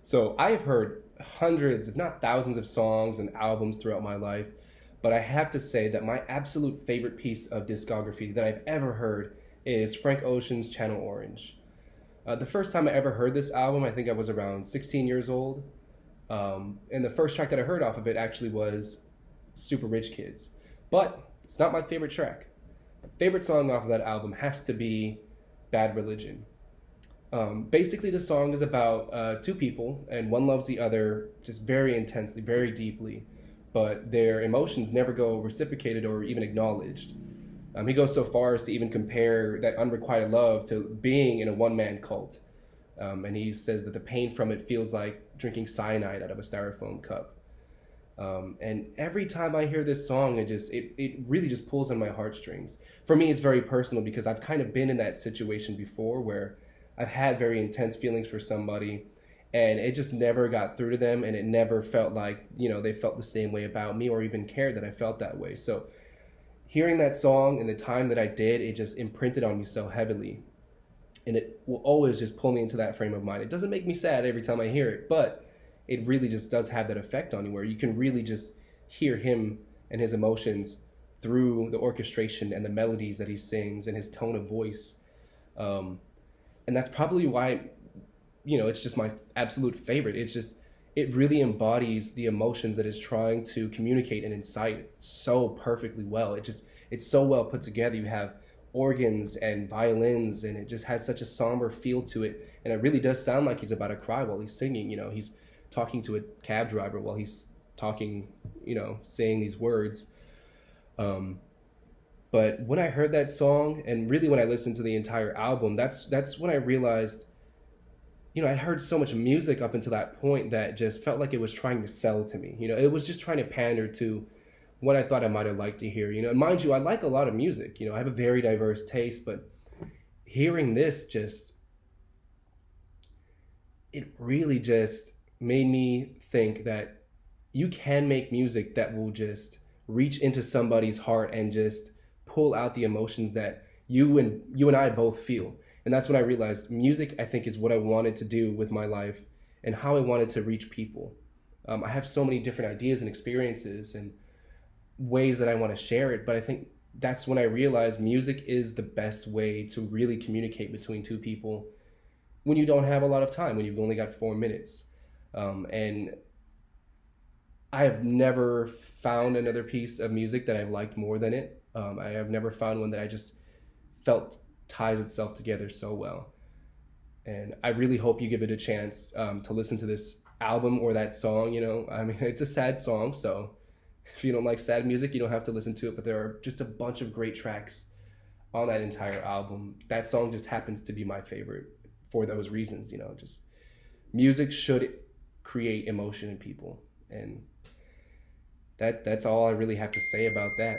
So I have heard hundreds, if not thousands, of songs and albums throughout my life, but I have to say that my absolute favorite piece of discography that I've ever heard is Frank Ocean's Channel Orange. The first time I ever heard this album, I think I was around 16 years old. And the first track that I heard off of it actually was Super Rich Kids. But it's not my favorite track. My favorite song off of that album has to be Bad Religion. Basically, the song is about two people, and one loves the other just very intensely, very deeply, but their emotions never go reciprocated or even acknowledged. He goes so far as to even compare that unrequited love to being in a one man cult. And he says that the pain from it feels like drinking cyanide out of a styrofoam cup. And every time I hear this song, it really just pulls on my heartstrings. For me, it's very personal because I've kind of been in that situation before where I've had very intense feelings for somebody and it just never got through to them, and it never felt like, they felt the same way about me or even cared that I felt that way. So hearing that song and the time that I did, it just imprinted on me so heavily. And it will always just pull me into that frame of mind. It doesn't make me sad every time I hear it, but it really just does have that effect on you where you can really just hear him and his emotions through the orchestration and the melodies that he sings and his tone of voice. And that's probably why, it's just my absolute favorite. It really embodies the emotions that it's trying to communicate and incite so perfectly well. It's so well put together. You have organs and violins, and it just has such a somber feel to it. And it really does sound like he's about to cry while he's singing. He's talking to a cab driver while he's talking, saying these words. But when I heard that song, and really when I listened to the entire album, that's when I realized, I'd heard so much music up until that point that just felt like it was trying to sell to me. It was just trying to pander to what I thought I might have liked to hear. And mind you, I like a lot of music. I have a very diverse taste, but hearing this it really just made me think that you can make music that will just reach into somebody's heart and just pull out the emotions that you and I both feel. And that's when I realized music, I think, is what I wanted to do with my life and how I wanted to reach people. I have so many different ideas and experiences and ways that I want to share it, but I think that's when I realized music is the best way to really communicate between two people when you don't have a lot of time, when you've only got 4 minutes. And I have never found another piece of music that I've liked more than it. I have never found one that I just felt ties itself together so well. And I really hope you give it a chance to listen to this album or that song. It's a sad song, so if you don't like sad music, you don't have to listen to it, but there are just a bunch of great tracks on that entire album. That song just happens to be my favorite for those reasons. Just music should create emotion in people. And that's all I really have to say about that.